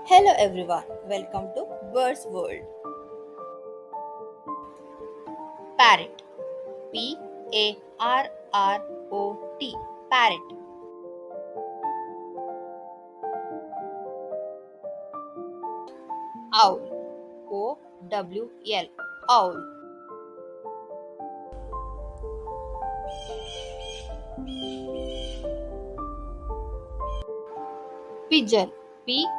Hello everyone, welcome to Bird's World. Parrot. Parrot. Parrot. Owl. Owl. Owl. Pigeon. Pigeon.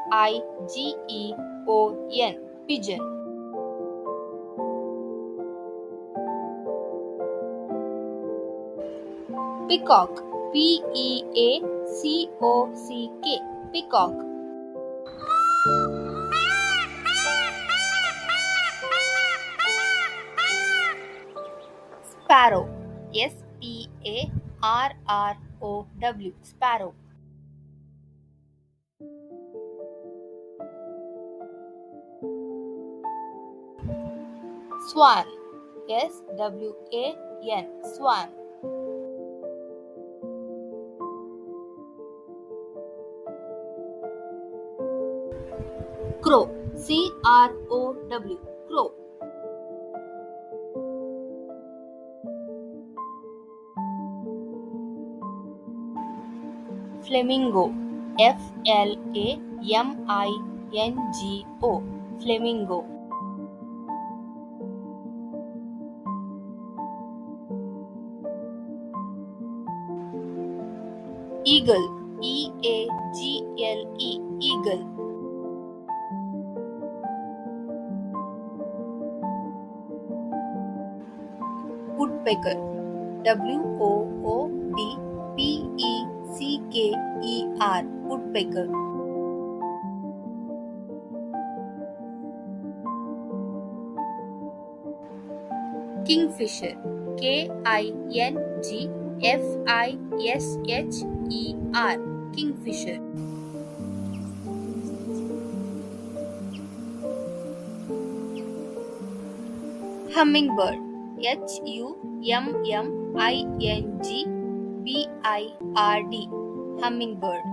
Pigeon. Peacock. Peacock. Peacock. Sparrow. Sparrow. Sparrow. Swan. Swan. Swan. Crow. Crow. Crow. Flamingo. Flamingo. Flamingo. Eagle. Eagle. Woodpecker. Woodpecker. Woodpecker. Kingfisher. Kingfisher. Kingfisher. Hummingbird. Hummingbird. Hummingbird.